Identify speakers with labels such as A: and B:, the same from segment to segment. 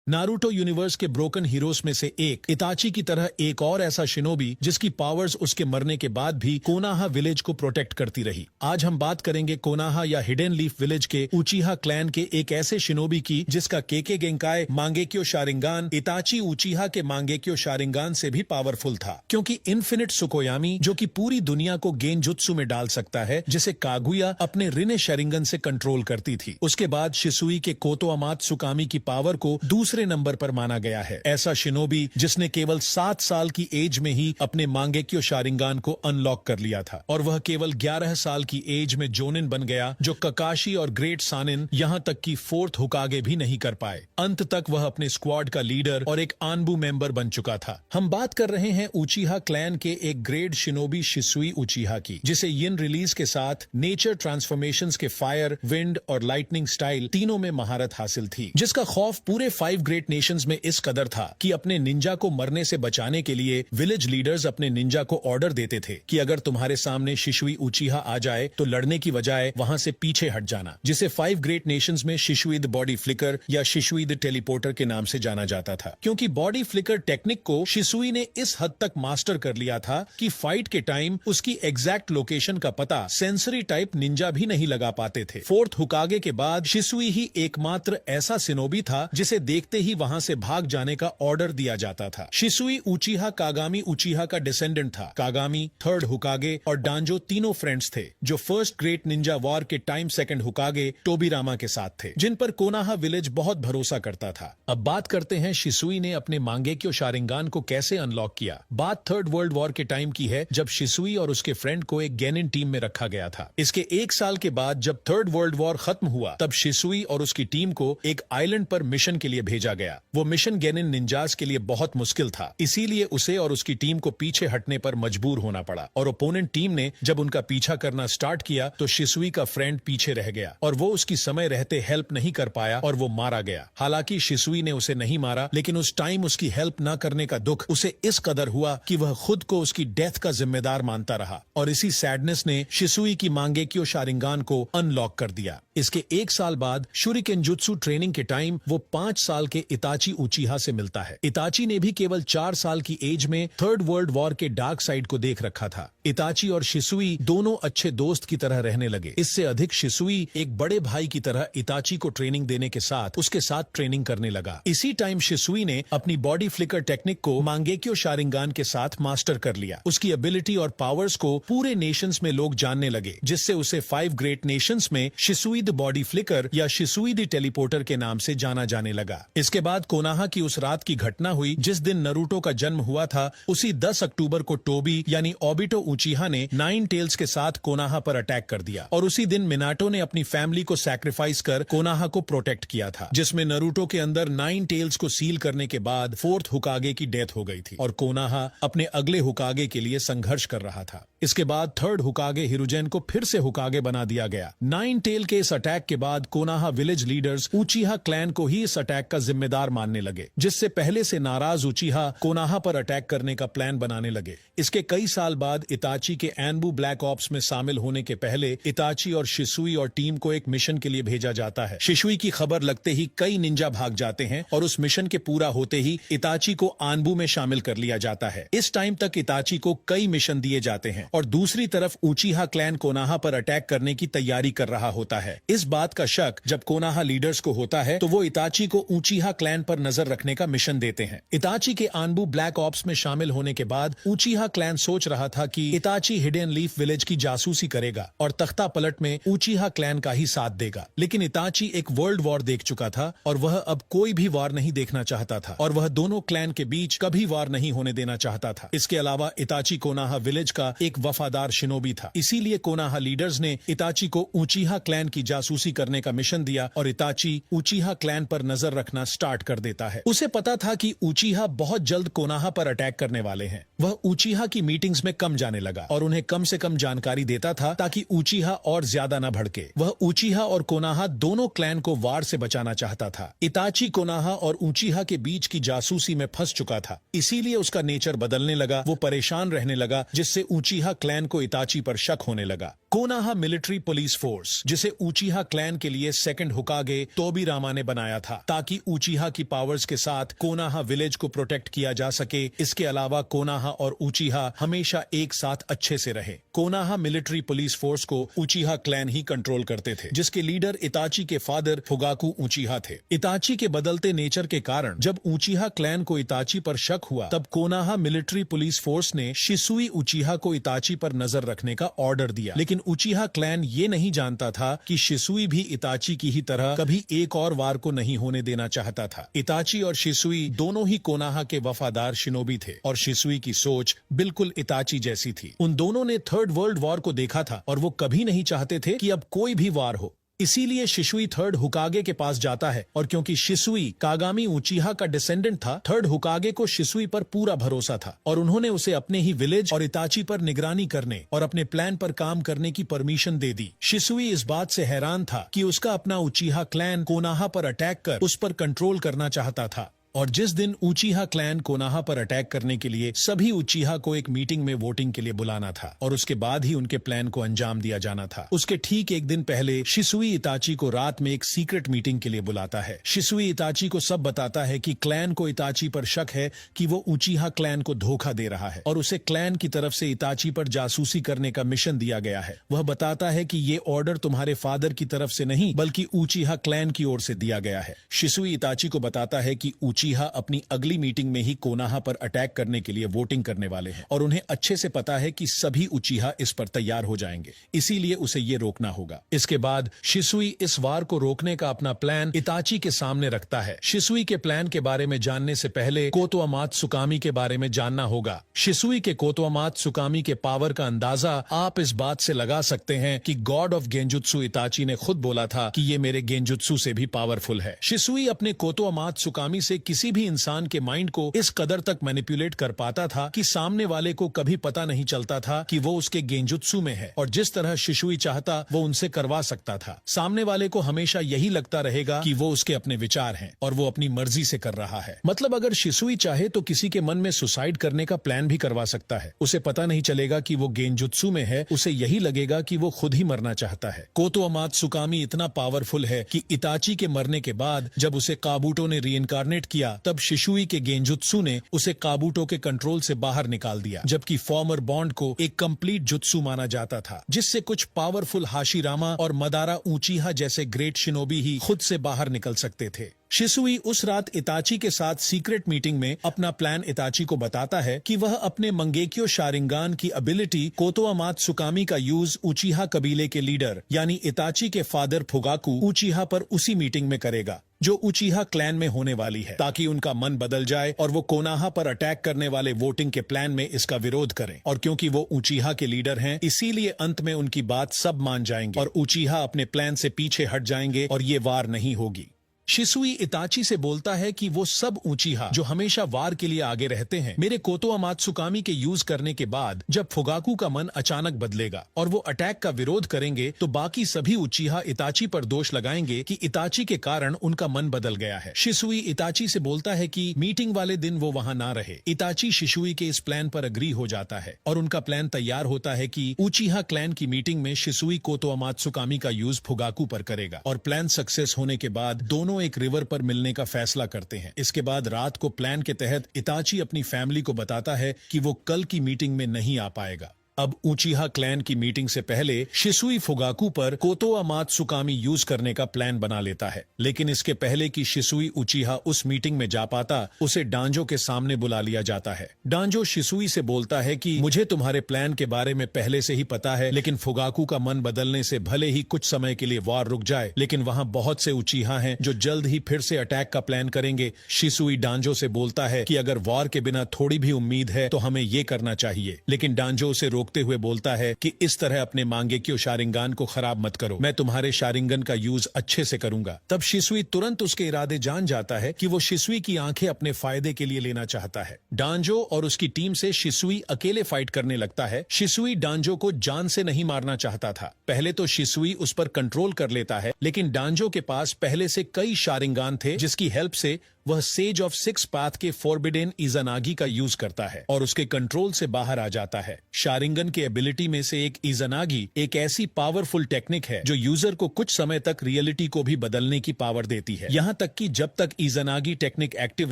A: Naruto universe के broken heroes में से एक इताची की तरह एक और ऐसा शिनोबी जिसकी पावर्स उसके मरने के बाद भी कोनाहा विलेज को प्रोटेक्ट करती रही। आज हम बात करेंगे कोनाहा या हिडन लीफ विलेज के उचीहा क्लैन के एक ऐसे शिनोबी की जिसका केके गेंकाई मांगेक्यो शारिंगान इताची उचीहा के मांगेक्यो शारिंगान से भी पावरफुल था, क्योंकि इन्फिनिट सुकोयामी जो कि पूरी दुनिया को गेंजुत्सु में डाल सकता है, जिसे कागुया अपने रिने शारिंगन से कंट्रोल करती थी। उसके बाद शिसुई के कोतो अमात्सुकामी की पावर को दूसरे नंबर पर माना गया है। ऐसा शिनोबी जिसने केवल 7 साल की एज में ही अपने मांगेक्यो शारिंगान को अनलॉक कर लिया था, और वह केवल 11 साल की एज में जोनिन बन गया, जो ककाशी और ग्रेट सानिन यहां तक कि 4th हुकागे भी नहीं कर पाए। अंत तक वह अपने स्क्वाड का लीडर और एक आनबू मेंबर बन चुका था। हम बात कर रहे हैं उचीहा क्लैन के एक ग्रेड शिनोबी शिसुई उचीहा की, जिसे यिन रिलीज के साथ नेचर ट्रांसफॉर्मेशंस के फायर, विंड और लाइटनिंग स्टाइल तीनों में महारत हासिल थी, जिसका खौफ पूरे 5 ग्रेट नेशंस में इस कदर था कि अपने निंजा को मरने से बचाने के लिए विलेज लीडर्स अपने निंजा को ऑर्डर देते थे कि अगर तुम्हारे सामने शिशुई उचीहा आ जाए तो लड़ने की बजाय वहां से पीछे हट जाना, जिसे 5 ग्रेट नेशंस में शिशुई द बॉडी फ्लिकर या शिशुई द टेलीपोर्टर के नाम से जाना जाता था। क्योंकि बॉडी फ्लिकर टेक्निक को शिसुई ने इस हद तक मास्टर कर लिया था कि फाइट के टाइम उसकी एग्जैक्ट लोकेशन का पता सेंसरी टाइप निंजा भी नहीं लगा पाते थे। 4th हुकागे के बाद शिसुई ही एकमात्र ऐसा सिनोबी था जिसे देखते ही वहां से भाग जाने का ऑर्डर दिया जाता था। शिसुई उचीहा कागामी उचीहा का डिसेंडेंट था। कागामी 3rd हुकागे और डांजो तीनों फ्रेंड्स थे जो फर्स्ट ग्रेट निंजा वॉर के टाइम 2nd हुकागे टोबिरामा के साथ थे, जिन पर कोनाहा विलेज बहुत भरोसा करता था। अब बात करते हैं शिसुई ने अपने मांगेक्यो शारिंगान को कैसे अनलॉक किया। बात 3rd वर्ल्ड वॉर के टाइम की है, जब शिसुई और उसके फ्रेंड को एक गेनिन टीम में रखा गया था। इसके 1 साल के बाद जब 3rd वर्ल्ड वॉर खत्म हुआ, तब शिसुई और उसकी टीम को एक आइलैंड पर मिशन के लिए भेजा गया। वो मिशन गेनिन निंजास के लिए बहुत मुश्किल था, इसीलिए उसे और उसकी टीम को पीछे हटने पर मजबूर होना पड़ा, और ओपोनेंट टीम ने जब उनका पीछा करना स्टार्ट किया तो शिसुई का फ्रेंड पीछे रह गया और वो उसकी समय रहते हेल्प नहीं कर पाया और वो मारा गया। हालांकि शिसुई ने उसे नहीं मारा, लेकिन उस टाइम उसकी हेल्प न करने का दुख उसे इस कदर हुआ कि वह खुद को उसकी डेथ का जिम्मेदार मानता रहा, और इसी सैडनेस ने शिसुई की मांगेक्यो शारिंगान को अनलॉक कर दिया। इसके 1 साल बाद शुरिकेन जुत्सु ट्रेनिंग के टाइम वो 5 साल के इताची उचीहा से मिलता है। इताची ने भी केवल 4 साल की एज में 3rd वर्ल्ड वॉर के डार्क साइड को देख रखा था। इताची और शिसुई दोनों अच्छे दोस्त की तरह रहने लगे। इससे अधिक शिसुई एक बड़े भाई की तरह इताची को ट्रेनिंग देने के साथ उसके साथ ट्रेनिंग करने लगा। इसी टाइम शिसुई ने अपनी बॉडी फ्लिकर टेक्निक को मांगेक्यो शारिंगान के साथ मास्टर कर लिया। उसकी एबिलिटी और पावर्स को पूरे नेशंस में लोग जानने लगे, जिससे उसे 5 ग्रेट नेशंस में शिसुई द बॉडी फ्लिकर या शिसुई द टेलीपोर्टर के नाम से जाना जाने लगा। इसके बाद कोनाहा की उस रात की घटना हुई जिस दिन नरूटो का जन्म हुआ था। उसी 10 अक्टूबर को टोबी यानी ओबिटो उचीहा ने 9 टेल्स के साथ कोनाहा पर अटैक कर दिया, और उसी दिन मिनाटो ने अपनी फैमिली को सैक्रिफाइस कर कोनाहा को प्रोटेक्ट किया था, जिसमें नरूटो के अंदर 9 टेल्स को सील करने के बाद 4th हुकागे की डेथ हो गई थी, और कोनाहा अपने अगले हुकागे के लिए संघर्ष कर रहा था। इसके बाद 3rd हुकागे हिरुजेन को फिर से हुकागे बना दिया गया। 9 टेल के इस अटैक के बाद कोनाहा विलेज लीडर्स उचीहा क्लैन को ही इस अटैक का जिम्मेदार मानने लगे, जिससे पहले से नाराज उचीहा कोनाहा पर अटैक करने का प्लान बनाने लगे। इसके कई साल बाद इताची के एनबू ब्लैक ऑप्स में शामिल होने के पहले इताची और शिसुई और टीम को एक मिशन के लिए भेजा जाता है। शिसुई की खबर लगते ही कई निंजा भाग जाते हैं, और उस मिशन के पूरा होते ही इताची को आनबू में शामिल कर लिया जाता है। इस टाइम तक इताची को कई मिशन दिए जाते हैं, और दूसरी तरफ उचीहा क्लैन कोनाहा पर अटैक करने की तैयारी कर रहा होता है। इस बात का शक जब कोनाहा लीडर्स को होता है तो वो इताची को उचीहा क्लैन पर नजर रखने का मिशन देते हैं। इताची के आनबू ब्लैक ऑप्स में शामिल होने के बाद उचीहा क्लैन सोच रहा था कि इताची हिडन लीफ विलेज की जासूसी करेगा और तख्ता पलट में उचीहा क्लैन का ही साथ देगा। लेकिन इताची एक वर्ल्ड वॉर देख चुका था, और वह अब कोई भी वॉर नहीं देखना चाहता था, और वह दोनों क्लैन के बीच कभी वॉर नहीं होने देना चाहता था। इसके अलावा इताची कोनाहा विलेज का एक वफादार शिनोबी था, इसीलिए कोनाहा लीडर्स ने इताची को उचीहा क्लैन की जासूसी करने का मिशन दिया, और इताची उचीहा क्लैन पर नजर रखना स्टार्ट कर देता है। उसे पता था कि उचीहा बहुत जल्द कोनाहा पर अटैक करने वाले हैं। वह उचीहा की मीटिंग्स में कम जाने लगा और उन्हें कम से कम जानकारी देता था ताकि उचीहा और ज्यादा न भड़के। वह उचीहा और कोनाहा दोनों क्लैन को वार से बचाना चाहता था। इताची कोनाहा और उचीहा के बीच की जासूसी में फंस चुका था, इसीलिए उसका नेचर बदलने लगा। वो परेशान रहने लगा, जिससे उचीहा क्लैन को इताची पर शक होने लगा। कोनाहा मिलिट्री पुलिस फोर्स, जिसे ऊचीहा क्लैन के लिए सेकंड होकागे तोबीरामा ने बनाया था ताकि ऊचीहा की पावर्स के साथ कोनाहा विलेज को प्रोटेक्ट किया जा सके। इसके अलावा कोनाहा और ऊचीहा हमेशा एक साथ अच्छे से रहे। कोनाहा मिलिट्री पुलिस फोर्स को ऊचीहा क्लैन ही कंट्रोल करते थे, जिसके लीडर इताची के फादर फुगाकू ऊचीहा थे। इताची के बदलते नेचर के कारण जब ऊचीहा क्लैन को इताची पर शक हुआ, तब कोनाहा मिलिट्री पुलिस फोर्स ने शिसुई ऊचीहा को इताची पर नजर रखने का ऑर्डर दिया। लेकिन ऊचीहा क्लैन ये नहीं जानता था कि शिसुई भी इताची की ही तरह कभी एक और वार को नहीं होने देना चाहता था। इताची और शिसुई दोनों ही कोनाहा के वफादार शिनोबी थे और शिसुई की सोच बिल्कुल इताची जैसी थी। उन दोनों ने थर्ड वर्ल्ड वॉर को देखा था और वो कभी नहीं चाहते थे कि अब कोई भी वार हो। इसीलिए शिसुई थर्ड हुकागे के पास जाता है और क्योंकि शिसुई कागामी ऊचीहा का डिसेंडेंट था, थर्ड हुकागे को शिसुई पर पूरा भरोसा था और उन्होंने उसे अपने ही विलेज और इताची पर निगरानी करने और अपने प्लान पर काम करने की परमिशन दे दी। शिसुई इस बात से हैरान था कि उसका अपना ऊचीहा क्लैन कोनाहा पर अटैक कर उस पर कंट्रोल करना चाहता था। और जिस दिन ऊचीहा क्लैन कोनाहा पर अटैक करने के लिए सभी ऊचीहा को एक मीटिंग में वोटिंग के लिए बुलाना था और उसके बाद ही उनके प्लान को अंजाम दिया जाना था, उसके ठीक एक दिन पहले शिसुई इताची को रात में एक सीक्रेट मीटिंग के लिए बुलाता है। शिसुई इताची को सब बताता है कि क्लैन को इताची पर शक है कि वो ऊचीहा क्लैन को धोखा दे रहा है और उसे क्लैन की तरफ से इताची पर जासूसी करने का मिशन दिया गया है। वह बताता है कि ये ऑर्डर तुम्हारे फादर की तरफ से नहीं बल्कि ऊचीहा क्लैन की ओर से दिया गया है। शिसुई इताची को बताता है कि ऊचीहा अपनी अगली मीटिंग में ही कोनाहा पर अटैक करने के लिए वोटिंग करने वाले हैं और उन्हें अच्छे से पता है कि सभी ऊचीहा इस पर तैयार हो जाएंगे, इसीलिए उसे ये रोकना होगा। इसके बाद शिसुई इस वार को रोकने का अपना प्लान इताची के सामने रखता है। शिसुई के प्लान के बारे में जानने से पहले कोतो अमात्सुकामी के बारे में जानना होगा। शिसुई के कोतो अमात्सुकामी के पावर का अंदाजा आप इस बात से लगा सकते हैं कि गॉड ऑफ गेंजुत्सु इताची ने खुद बोला था कि ये मेरे गेंजुत्सु से भी पावरफुल है। शिसुई अपने कोतो अमात्सुकामी से किसी भी इंसान के माइंड को इस कदर तक मैनिपुलेट कर पाता था कि सामने वाले को कभी पता नहीं चलता था कि वो उसके गेंजुत्सु में है और जिस तरह शिसुई चाहता वो उनसे करवा सकता था। सामने वाले को हमेशा यही लगता रहेगा कि वो उसके अपने विचार हैं और वो अपनी मर्जी से कर रहा है। मतलब अगर शिसुई चाहे तो किसी के मन में सुसाइड करने का प्लान भी करवा सकता है। उसे पता नहीं चलेगा कि वो गेंजुत्सु में है, उसे यही लगेगा कि वो खुद ही मरना चाहता है। कोतो अमात्सुकामी इतना पावरफुल है कि इताची के मरने के बाद जब उसे काबूटो ने रीइंकार्नेट किया तब शिसुई के गेंजुत्सु ने उसे काबूटो के कंट्रोल से बाहर निकाल दिया, जबकि फॉर्मर बॉन्ड को एक कंप्लीट जुत्सु माना जाता था जिससे कुछ पावरफुल हाशिरामा और मदारा ऊचीहा जैसे ग्रेट शिनोबी ही खुद से बाहर निकल सकते थे। शिसुई उस रात इताची के साथ सीक्रेट मीटिंग में अपना प्लान इताची को बताता है कि वह अपने मंगेक्यो शारिंगान की एबिलिटी कोतो अमात्सुकामी का यूज ऊचीहा कबीले के लीडर यानी इताची के फादर फुगाकू ऊचीहा पर उसी मीटिंग में करेगा जो ऊचीहा क्लैन में होने वाली है, ताकि उनका मन बदल जाए और वो कोनाहा पर अटैक करने वाले वोटिंग के प्लान में इसका विरोध करें। और क्योंकि वो ऊचीहा के लीडर हैं, इसीलिए अंत में उनकी बात सब मान जाएंगे और ऊचीहा अपने प्लान से पीछे हट जाएंगे और ये वार नहीं होगी। शिसुई इताची से बोलता है कि वो सब ऊचीहा जो हमेशा वार के लिए आगे रहते हैं, मेरे कोतो अमात्सुकामी के यूज करने के बाद जब फुगाकू का मन अचानक बदलेगा और वो अटैक का विरोध करेंगे तो बाकी सभी ऊचीहा इताची पर दोष लगाएंगे कि इताची के कारण उनका मन बदल गया है। शिसुई इताची से बोलता है कि मीटिंग वाले दिन वो वहां ना रहे। इताची शिसुई के इस प्लान पर अग्री हो जाता है और उनका प्लान तैयार होता है कि ऊचीहा क्लैन की मीटिंग में शिसुई कोतो अमात्सुकामी का यूज फुगाकू पर करेगा और प्लान सक्सेस होने के बाद दोनों एक रिवर पर मिलने का फैसला करते हैं। इसके बाद रात को प्लान के तहत इताची अपनी फैमिली को बताता है कि वो कल की मीटिंग में नहीं आ पाएगा। अब ऊचीहा क्लैन की मीटिंग से पहले शिसुई फुगाकू पर कोतो अमात्सुकामी यूज करने का प्लान बना लेता है, लेकिन इसके पहले कि शिसुई ऊचीहा उस मीटिंग में जा पाता, उसे डांजो के सामने बुला लिया जाता है। डांजो शिसुई से बोलता है कि मुझे तुम्हारे प्लान के बारे में पहले से ही पता है, लेकिन फुगाकू का मन बदलने से भले ही कुछ समय के लिए वार रुक जाए, लेकिन वहाँ बहुत से ऊचीहा हैं जो जल्द ही फिर से अटैक का प्लान करेंगे। शिसुई डांजो से बोलता है कि अगर वार के बिना थोड़ी भी उम्मीद है तो हमें ये करना चाहिए, लेकिन डांजो उसे रोकते हुए बोलता है कि इस तरह अपने मांगेक्यो शारिंगान को खराब मत करो, मैं तुम्हारे शारिंगन का यूज अच्छे से करूंगा। तब शिसुई तुरंत उसके इरादे जान जाता है कि वो शिसुई की आंखें अपने फायदे के लिए लेना चाहता है। डांजो और उसकी टीम से शिसुई अकेले फाइट करने लगता है। शिसुई डांजो को जान से नहीं मारना चाहता था। पहले तो शिसुई उस पर कंट्रोल कर लेता है, लेकिन डांजो के पास पहले से कई शारिंगान थे जिसकी हेल्प से वह सेज ऑफ सिक्स पाथ के फॉरबिडेन इजानागी का यूज करता है और उसके कंट्रोल से बाहर आ जाता है। शारिंगन के एबिलिटी में से एक इजानागी एक ऐसी पावरफुल टेक्निक है जो यूजर को कुछ समय तक रियलिटी को भी बदलने की पावर देती है। यहाँ तक कि जब तक इजानागी टेक्निक एक्टिव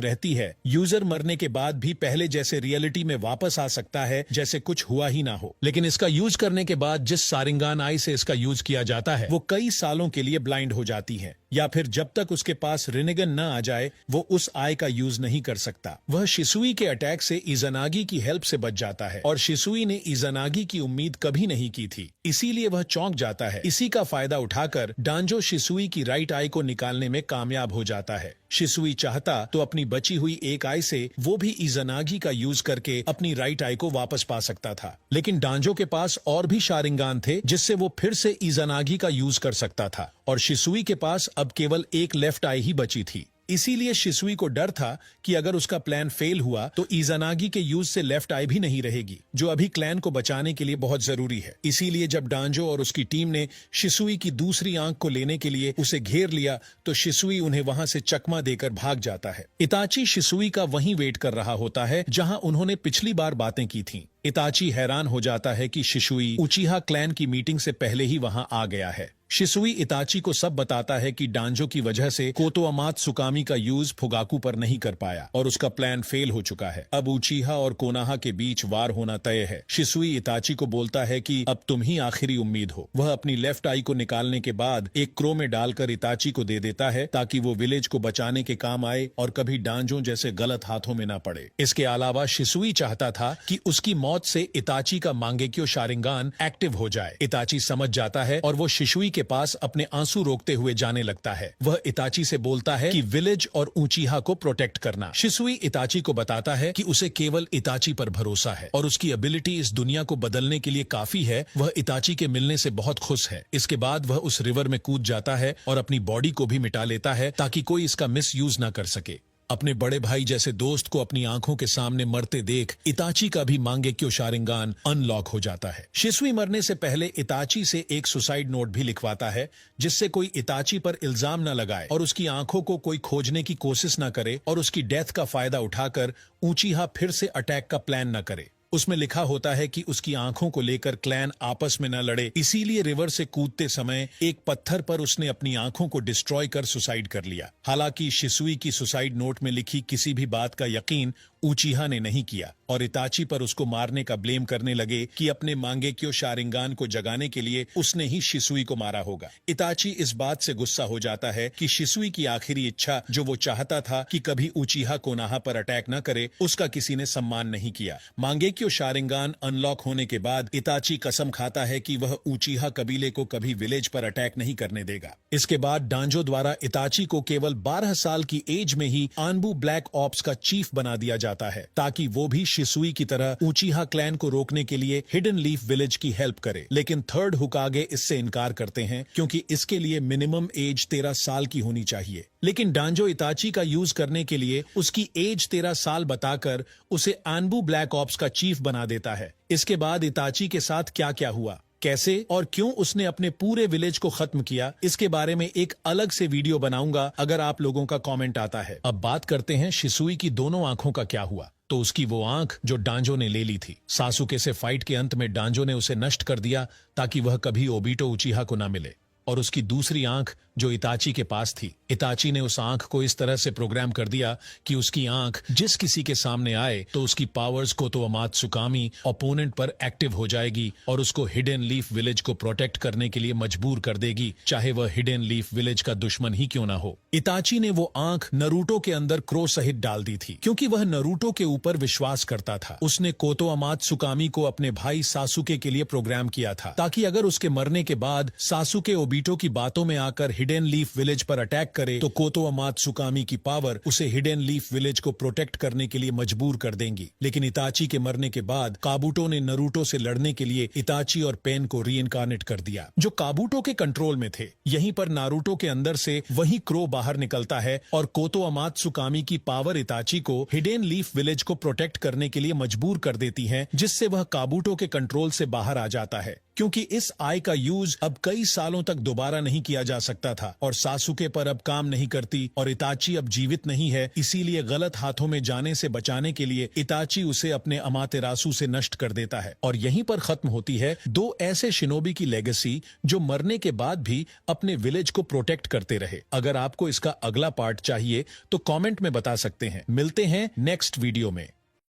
A: रहती है, यूजर मरने के बाद भी पहले जैसे रियलिटी में वापस आ सकता है जैसे कुछ हुआ ही ना हो। लेकिन इसका यूज करने के बाद जिस शारिंगान आई से इसका यूज किया जाता है वो कई सालों के लिए ब्लाइंड हो जाती है, या फिर जब तक उसके पास रिनेगन न आ जाए वो उस आई का यूज नहीं कर सकता। वह शिसुई के अटैक से इजानागी की हेल्प से बच जाता है और शिसुई ने इजानागी की उम्मीद कभी नहीं की थी, इसीलिए वह चौंक जाता है। इसी का फायदा उठाकर डांजो शिसुई की राइट आई को निकालने में कामयाब हो जाता है। शिसुई चाहता तो अपनी बची हुई एक आई से वो भी इजानागी का यूज करके अपनी राइट आई को वापस पा सकता था, लेकिन डांजो के पास और भी शारिंगान थे जिससे वो फिर से इजानागी का यूज कर सकता था और शिसुई के पास अब केवल एक लेफ्ट आई ही बची थी। इसीलिए शिसुई को डर था कि अगर उसका प्लान फेल हुआ तो इजानागी के यूज से लेफ्ट आई भी नहीं रहेगी, जो अभी क्लैन को बचाने के लिए बहुत जरूरी है। इसीलिए जब डांजो और उसकी टीम ने शिसुई की दूसरी आंख को लेने के लिए उसे घेर लिया तो शिसुई उन्हें वहां से चकमा देकर भाग जाता है। इताची शिसुई का वहीं वेट कर रहा होता है जहां उन्होंने पिछली बार बातें की थीं। इताची हैरान हो जाता है कि शिसुई उचिहा क्लैन की मीटिंग से पहले ही वहां आ गया है। शिसुई इताची को सब बताता है कि डांजो की वजह से कोतोअमात सुकामी का यूज फुगाकू पर नहीं कर पाया और उसका प्लान फेल हो चुका है। अब उचिहा और कोनाहा के बीच वार होना तय है। शिसुई इताची को बोलता है कि अब तुम ही आखिरी उम्मीद हो। वह अपनी लेफ्ट आई को निकालने के बाद एक क्रो में डालकर इताची को दे देता है ताकि वो विलेज को बचाने के काम आए और कभी डांजो जैसे गलत हाथों में न पड़े। इसके अलावा शिसुई चाहता था कि उसकी मौत से इताची का मांगेक्यो शारिंगान एक्टिव हो जाए। इताची समझ जाता है और वो शिसुई के पास अपने आंसू रोकते हुए जाने लगता है। वह इताची से बोलता है कि विलेज और उचिहा को प्रोटेक्ट करना। शिसुई इताची को बताता है कि उसे केवल इताची पर भरोसा है और उसकी एबिलिटी इस दुनिया को बदलने के लिए काफी है। वह इताची के मिलने से बहुत खुश है। इसके बाद वह उस रिवर में कूद जाता है और अपनी बॉडी को भी मिटा लेता है ताकि कोई इसका मिस यूज ना कर सके। अपने बड़े भाई जैसे दोस्त को अपनी आंखों के सामने मरते देख इताची का भी मांगेक्यो शारिंगान अनलॉक हो जाता है। शिसुई मरने से पहले इताची से एक सुसाइड नोट भी लिखवाता है जिससे कोई इताची पर इल्जाम न लगाए और उसकी आंखों को कोई खोजने की कोशिश न करे और उसकी डेथ का फायदा उठाकर उचिहा फिर से अटैक का प्लान न करे। उसमें लिखा होता है कि उसकी आंखों को लेकर क्लैन आपस में न लड़े, इसीलिए रिवर से कूदते समय एक पत्थर पर उसने अपनी आंखों को डिस्ट्रॉय कर सुसाइड कर लिया। हालांकि शिसुई की सुसाइड नोट में लिखी किसी भी बात का यकीन उचिहा ने नहीं किया और इताची पर उसको मारने का ब्लेम करने लगे कि अपने मांगेक्यो शारिंगान को जगाने के लिए उसने ही शिसुई को मारा होगा। इताची इस बात से गुस्सा हो जाता है कि शिसुई की आखिरी इच्छा जो वो चाहता था कि कभी उचिहा कोनाहा पर अटैक न करे, उसका किसी ने सम्मान नहीं किया। मांगेक्यो शारिंगान अनलॉक होने के बाद इताची कसम खाता है कि वह उचिहा कबीले को कभी विलेज पर अटैक नहीं करने देगा। इसके बाद डांजो द्वारा इताची को केवल 12 साल की एज में ही आनबू ब्लैक ऑप्स का चीफ बना दिया जाता है ताकि वो भी शिसुई की तरह उचिहा क्लैन को रोकने के लिए हिडन लीफ विलेज की हेल्प करे। लेकिन थर्ड हुकागे इससे इनकार करते हैं क्योंकि इसके लिए मिनिमम एज 13 साल की होनी चाहिए। लेकिन डांजो इताची का यूज करने के लिए उसकी एज 13 साल बताकर उसे आनबू ब्लैक ऑप्स का चीफ बना देता है। इसके बाद इताची के साथ क्या क्या हुआ, कैसे और क्यों उसने अपने पूरे विलेज को खत्म किया, इसके बारे में एक अलग से वीडियो बनाऊंगा अगर आप लोगों का कमेंट आता है। अब बात करते हैं शिसुई की दोनों आंखों का क्या हुआ। तो उसकी वो आंख जो डांजो ने ले ली थी, सासुके से फाइट के अंत में डांजो ने उसे नष्ट कर दिया ताकि वह कभी ओबिटो उचिहा को ना मिले। और उसकी दूसरी आंख जो इताची के पास थी, इताची ने उस आंख को इस तरह से प्रोग्राम कर दिया कि उसकी आंख जिस किसी के सामने आए तो उसकी पावर्स कोतोअमात सुकामी ओपोनेंट पर एक्टिव हो जाएगी और उसको हिडन लीफ विलेज को प्रोटेक्ट करने के लिए मजबूर कर देगी, चाहे वह हिडन लीफ विलेज का दुश्मन ही क्यों ना हो। इताची ने वो आंख नरूटो के अंदर क्रो सहित डाल दी थी क्योंकि वह नरूटो के ऊपर विश्वास करता था। उसने कोतोअमात सुकामी को अपने भाई सासुके के लिए प्रोग्राम किया था ताकि अगर उसके मरने के बाद सासुके ओबिटो की बातों में आकर हिडन लीफ विलेज पर अटैक करे तो कोतोअमात सुकामी की पावर उसे हिडन लीफ विलेज को प्रोटेक्ट करने के लिए मजबूर कर देंगी। लेकिन इताची के मरने के बाद काबूटो ने नरूटो से लड़ने के लिए इताची और पेन को रीइंकार्नेट कर दिया जो काबूटो के कंट्रोल में थे। यहीं पर नारुतो के अंदर से वही क्रो बाहर निकलता है और कोतोअमात सुकामी की पावर इताची को हिडन लीफ विलेज को प्रोटेक्ट करने के लिए मजबूर कर देती है, जिससे वह काबूटो के कंट्रोल से बाहर आ जाता है। क्योंकि इस आई का यूज अब कई सालों तक दोबारा नहीं किया जा सकता था और सासुके पर अब काम नहीं करती और इताची अब जीवित नहीं है, इसीलिए गलत हाथों में जाने से बचाने के लिए इताची उसे अपने अमातेरासु से नष्ट कर देता है। और यहीं पर खत्म होती है दो ऐसे शिनोबी की लेगेसी जो मरने के बाद भी अपने विलेज को प्रोटेक्ट करते रहे। अगर आपको इसका अगला पार्ट चाहिए तो कमेंट में बता सकते हैं। मिलते हैं नेक्स्ट वीडियो में।